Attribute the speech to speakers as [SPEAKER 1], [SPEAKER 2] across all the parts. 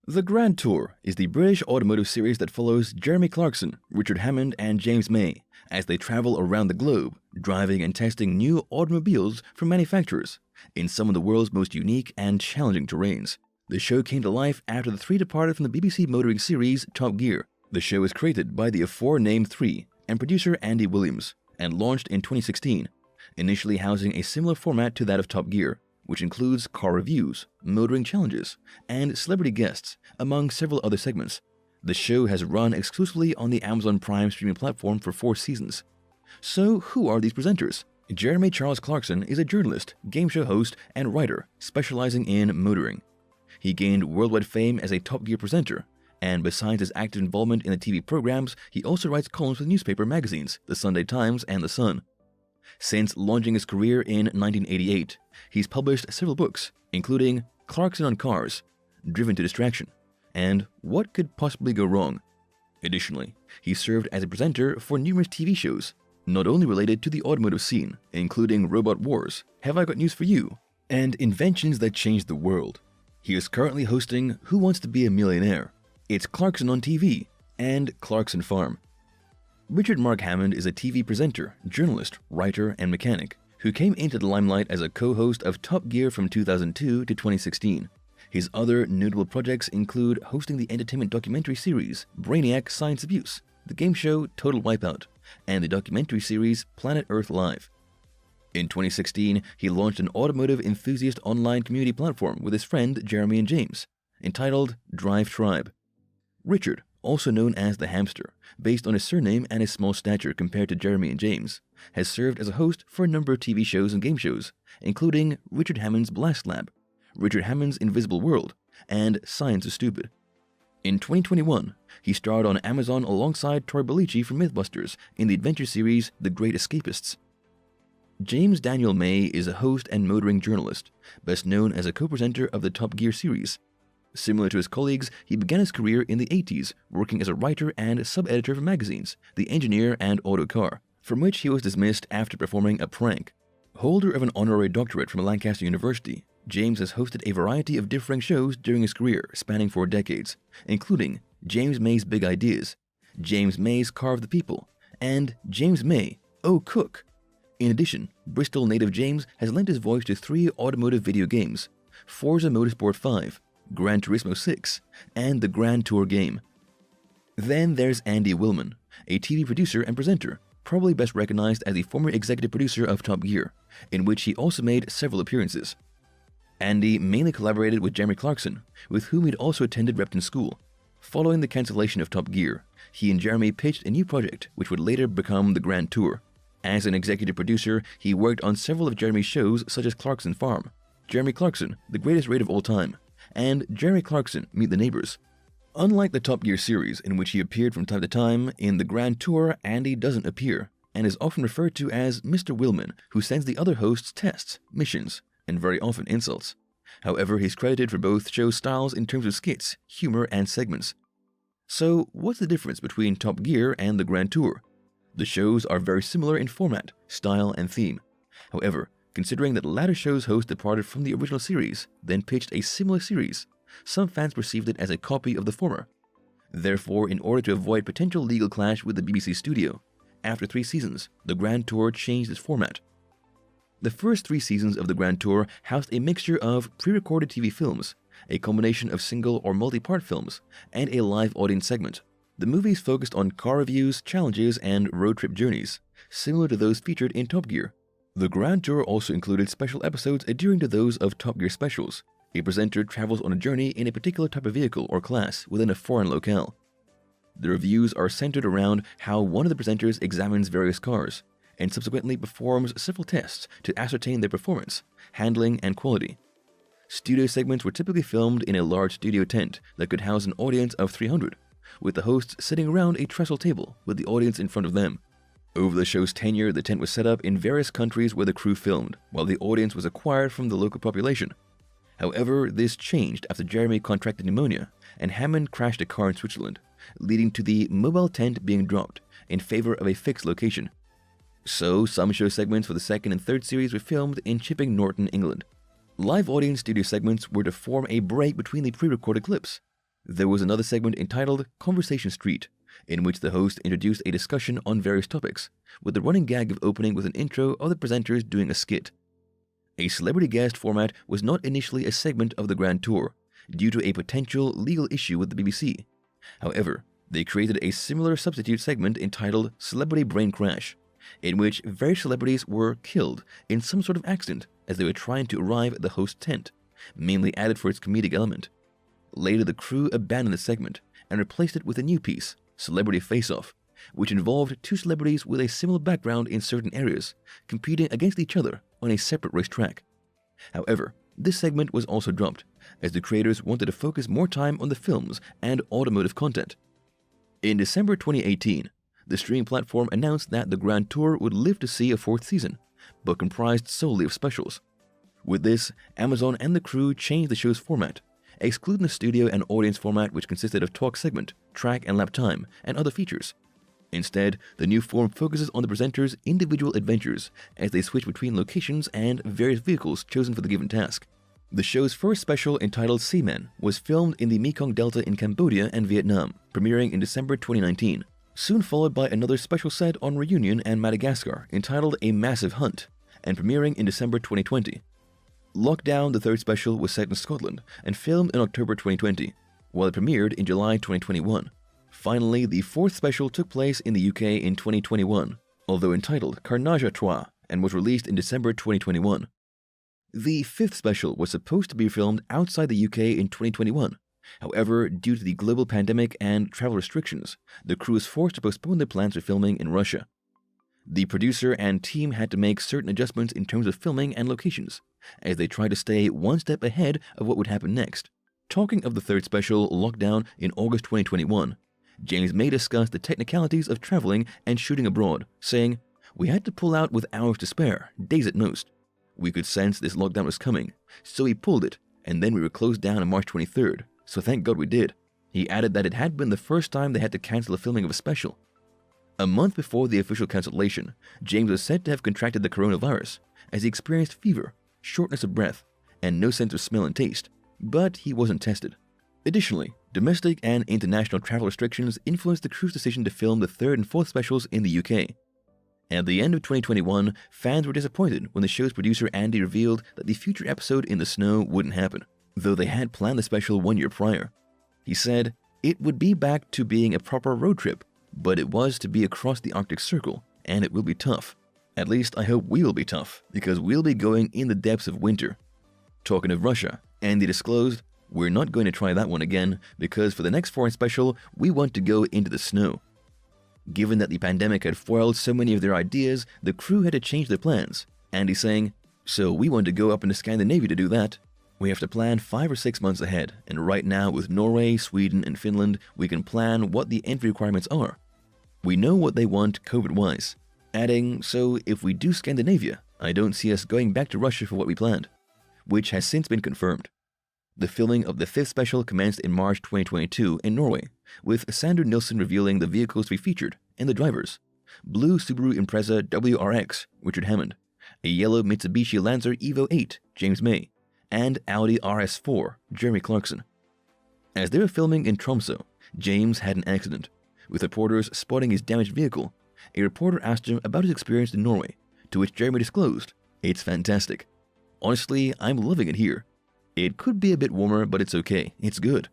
[SPEAKER 1] The Grand Tour is the British automotive series that follows Jeremy Clarkson, Richard Hammond, and James May as they travel around the globe, driving and testing new automobiles from manufacturers in some of the world's most unique and challenging terrains. The show came to life after the three departed from the BBC motoring series Top Gear. The show was created by the aforenamed three and producer Andy Williams and launched in 2016, initially housing a similar format to that of Top Gear, which includes car reviews, motoring challenges, and celebrity guests, among several other segments. The show has run exclusively on the Amazon Prime streaming platform for 4 seasons. So who are these presenters? Jeremy Charles Clarkson is a journalist, game show host, and writer specializing in motoring. He gained worldwide fame as a Top Gear presenter, and besides his active involvement in the TV programs, he also writes columns for newspaper magazines, The Sunday Times and The Sun. Since launching his career in 1988, he's published several books, including Clarkson on Cars, Driven to Distraction, and What Could Possibly Go Wrong. Additionally, he served as a presenter for numerous TV shows, not only related to the automotive scene, including Robot Wars, Have I Got News for You, and Inventions That Changed the World. He is currently hosting Who Wants to Be a Millionaire? It's Clarkson on TV, and Clarkson Farm. Richard Mark Hammond is a TV presenter, journalist, writer, and mechanic who came into the limelight as a co-host of Top Gear from 2002 to 2016. His other notable projects include hosting the entertainment documentary series Brainiac Science Abuse, the game show Total Wipeout, and the documentary series Planet Earth Live. In 2016, he launched an automotive enthusiast online community platform with his friend Jeremy and James, entitled Drive Tribe. Richard, also known as the Hamster, based on his surname and his small stature compared to Jeremy and James, has served as a host for a number of TV shows and game shows, including Richard Hammond's Blast Lab, Richard Hammond's Invisible World, and Science is Stupid. In 2021, he starred on Amazon alongside Troy Belici from Mythbusters in the adventure series The Great Escapists. James Daniel May is a host and motoring journalist, best known as a co-presenter of the Top Gear series. Similar to his colleagues, he began his career in the 80s, working as a writer and sub-editor for magazines, The Engineer and Autocar, from which he was dismissed after performing a prank. Holder of an honorary doctorate from Lancaster University, James has hosted a variety of differing shows during his career, spanning 4 decades, including James May's Big Ideas, James May's Car of the People, and James May, Oh Cook. In addition, Bristol native James has lent his voice to 3 automotive video games, Forza Motorsport 5, Gran Turismo 6, and the Grand Tour game. Then there's Andy Willman, a TV producer and presenter, probably best recognized as the former executive producer of Top Gear, in which he also made several appearances. Andy mainly collaborated with Jeremy Clarkson, with whom he'd also attended Repton School. Following the cancellation of Top Gear, he and Jeremy pitched a new project which would later become the Grand Tour. As an executive producer, he worked on several of Jeremy's shows such as Clarkson Farm, Jeremy Clarkson, The Greatest Raid of All Time, and Jeremy Clarkson, Meet the Neighbors. Unlike the Top Gear series, in which he appeared from time to time, in the Grand Tour, Andy doesn't appear, and is often referred to as Mr. Willman, who sends the other hosts tests, missions, and very often insults. However, he's credited for both show styles in terms of skits, humor, and segments. So, what's the difference between Top Gear and the Grand Tour? The shows are very similar in format, style, and theme. However, considering that the latter show's host departed from the original series, then pitched a similar series, some fans perceived it as a copy of the former. Therefore, in order to avoid potential legal clash with the BBC studio, after 3 seasons, the Grand Tour changed its format. The first 3 seasons of the Grand Tour housed a mixture of pre-recorded TV films, a combination of single or multi-part films, and a live audience segment. The movies focused on car reviews, challenges, and road trip journeys, similar to those featured in Top Gear. The Grand Tour also included special episodes adhering to those of Top Gear specials. A presenter travels on a journey in a particular type of vehicle or class within a foreign locale. The reviews are centered around how one of the presenters examines various cars, and subsequently performs several tests to ascertain their performance, handling, and quality. Studio segments were typically filmed in a large studio tent that could house an audience of 300, with the hosts sitting around a trestle table with the audience in front of them. Over the show's tenure, the tent was set up in various countries where the crew filmed, while the audience was acquired from the local population. However, this changed after Jeremy contracted pneumonia, and Hammond crashed a car in Switzerland, leading to the mobile tent being dropped in favor of a fixed location. So, some show segments for the 2nd and 3rd series were filmed in Chipping Norton, England. Live audience studio segments were to form a break between the pre-recorded clips. There was another segment entitled Conversation Street, in which the host introduced a discussion on various topics, with the running gag of opening with an intro of the presenters doing a skit. A celebrity guest format was not initially a segment of the Grand Tour, due to a potential legal issue with the BBC. However, they created a similar substitute segment entitled Celebrity Brain Crash, in which various celebrities were killed in some sort of accident as they were trying to arrive at the host's tent, mainly added for its comedic element. Later, the crew abandoned the segment and replaced it with a new piece, Celebrity Face-Off, which involved two celebrities with a similar background in certain areas, competing against each other on a separate racetrack. However, this segment was also dropped, as the creators wanted to focus more time on the films and automotive content. In December 2018, the streaming platform announced that the Grand Tour would live to see a fourth season, but comprised solely of specials. With this, Amazon and the crew changed the show's format, excluding the studio and audience format, which consisted of talk segment, track and lap time, and other features. Instead, the new form focuses on the presenters' individual adventures as they switch between locations and various vehicles chosen for the given task. The show's first special, entitled Seaman, was filmed in the Mekong Delta in Cambodia and Vietnam, premiering in December 2019, soon followed by another special set on Reunion and Madagascar, entitled A Massive Hunt, and premiering in December 2020. Lockdown, the third special, was set in Scotland and filmed in October 2020, while it premiered in July 2021. Finally, the fourth special took place in the UK in 2021, although entitled Carnage à Trois, and was released in December 2021. The fifth special was supposed to be filmed outside the UK in 2021. However, due to the global pandemic and travel restrictions, the crew was forced to postpone their plans for filming in Russia. The producer and team had to make certain adjustments in terms of filming and locations, as they tried to stay one step ahead of what would happen next. Talking of the third special, Lockdown, in August 2021, James May discussed the technicalities of traveling and shooting abroad, saying, "We had to pull out with hours to spare, days at most. We could sense this lockdown was coming, so we pulled it, and then we were closed down on March 23rd, so thank God we did." He added that it had been the first time they had to cancel the filming of a special. A month before the official cancellation, James was said to have contracted the coronavirus, as he experienced fever, shortness of breath, and no sense of smell and taste, but he wasn't tested. Additionally, domestic and international travel restrictions influenced the crew's decision to film the third and fourth specials in the UK. At the end of 2021, fans were disappointed when the show's producer Andy revealed that the future episode in the snow wouldn't happen, though they had planned the special 1 year prior. He said, "It would be back to being a proper road trip, but it was to be across the Arctic Circle, and it will be tough. At least I hope we'll be tough, because we'll be going in the depths of winter." Talking of Russia, Andy disclosed, "We're not going to try that one again, because for the next foreign special, we want to go into the snow." Given that the pandemic had foiled so many of their ideas, the crew had to change their plans. Andy saying, "So we want to go up into Scandinavia to do that. We have to plan 5 or 6 months ahead, and right now with Norway, Sweden, and Finland, we can plan what the entry requirements are. We know what they want COVID-wise." Adding, "So if we do Scandinavia, I don't see us going back to Russia for what we planned," which has since been confirmed. The filming of the fifth special commenced in March 2022 in Norway, with Sander Nilsson revealing the vehicles to be featured and the drivers: blue Subaru Impreza WRX, Richard Hammond; a yellow Mitsubishi Lancer Evo 8, James May; and Audi RS4, Jeremy Clarkson. As they were filming in Tromsø, James had an accident, with reporters spotting his damaged vehicle. A reporter asked him about his experience in Norway, to which Jeremy disclosed, "It's fantastic. Honestly, I'm loving it here. It could be a bit warmer, but it's okay. It's good.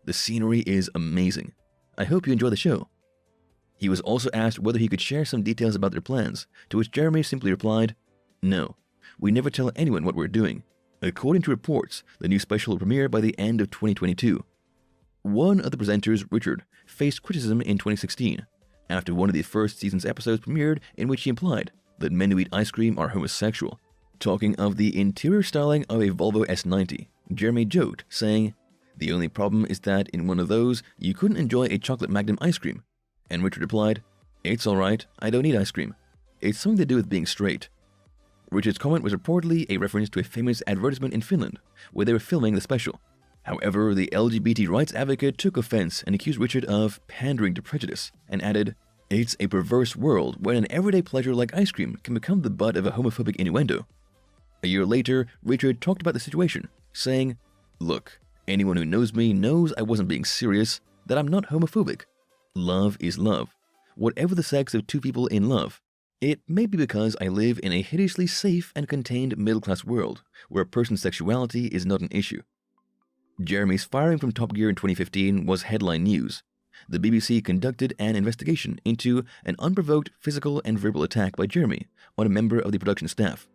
[SPEAKER 1] The scenery is amazing. I hope you enjoy the show." He was also asked whether he could share some details about their plans, to which Jeremy simply replied, "No, we never tell anyone what we're doing. According to reports, the new special will premiere by the end of 2022. One of the presenters, Richard, faced criticism in 2016, after one of the first season's episodes premiered in which he implied that men who eat ice cream are homosexual. Talking of the interior styling of a Volvo S90, Jeremy joked, saying, "The only problem is that in one of those, you couldn't enjoy a chocolate Magnum ice cream." And Richard replied, "It's alright, I don't eat ice cream. It's something to do with being straight." Richard's comment was reportedly a reference to a famous advertisement in Finland, where they were filming the special. However, the LGBT rights advocate took offense and accused Richard of pandering to prejudice, and added, "It's a perverse world when an everyday pleasure like ice cream can become the butt of a homophobic innuendo." A year later, Richard talked about the situation, saying, "Look, Anyone who knows me knows I wasn't being serious, that I'm not homophobic. Love is love, whatever the sex of two people in love. It may be because I live in a hideously safe and contained middle-class world where a person's sexuality is not an issue. Jeremy's firing from Top Gear in 2015 was headline news. The BBC conducted an investigation into an unprovoked physical and verbal attack by Jeremy on a member of the production staff.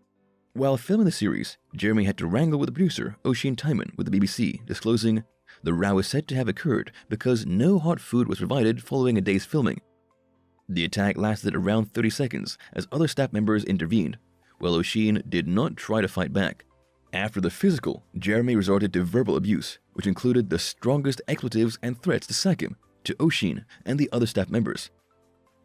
[SPEAKER 1] While filming the series, Jeremy had to wrangle with the producer, Oisin Timon, with the BBC, disclosing the row is said to have occurred because no hot food was provided following a day's filming. The attack lasted around 30 seconds as other staff members intervened, while Oisin did not try to fight back. After the physical, Jeremy resorted to verbal abuse, which included the strongest expletives and threats to sack him, to Oisin and the other staff members.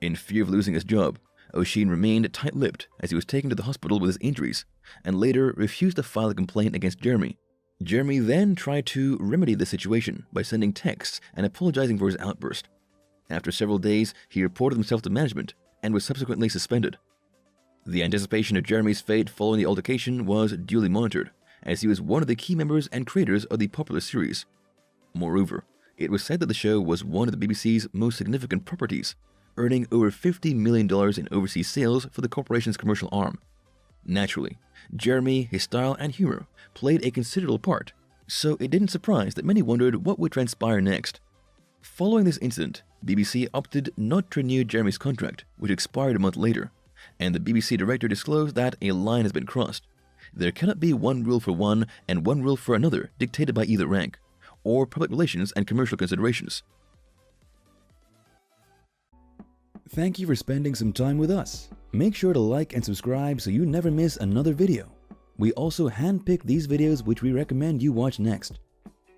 [SPEAKER 1] In fear of losing his job, Oisin remained tight-lipped as he was taken to the hospital with his injuries, and later refused to file a complaint against Jeremy. Jeremy then tried to remedy the situation by sending texts and apologizing for his outburst. After several days, he reported himself to management and was subsequently suspended. The anticipation of Jeremy's fate following the altercation was duly monitored, as he was one of the key members and creators of the popular series. Moreover, it was said that the show was one of the BBC's most significant properties, earning over $50 million in overseas sales for the corporation's commercial arm. Naturally, Jeremy, his style and humor played a considerable part, so it didn't surprise that many wondered what would transpire next. Following this incident, BBC opted not to renew Jeremy's contract, which expired a month later, and the BBC director disclosed that a line has been crossed. There cannot be one rule for one and one rule for another dictated by either rank, or public relations and commercial considerations.
[SPEAKER 2] Thank you for spending some time with us. Make sure to like and subscribe so you never miss another video. We also handpick these videos which we recommend you watch next.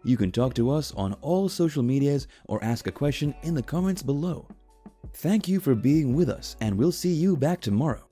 [SPEAKER 2] You can talk to us on all social medias or ask a question in the comments below. Thank you for being with us, and we'll see you back tomorrow.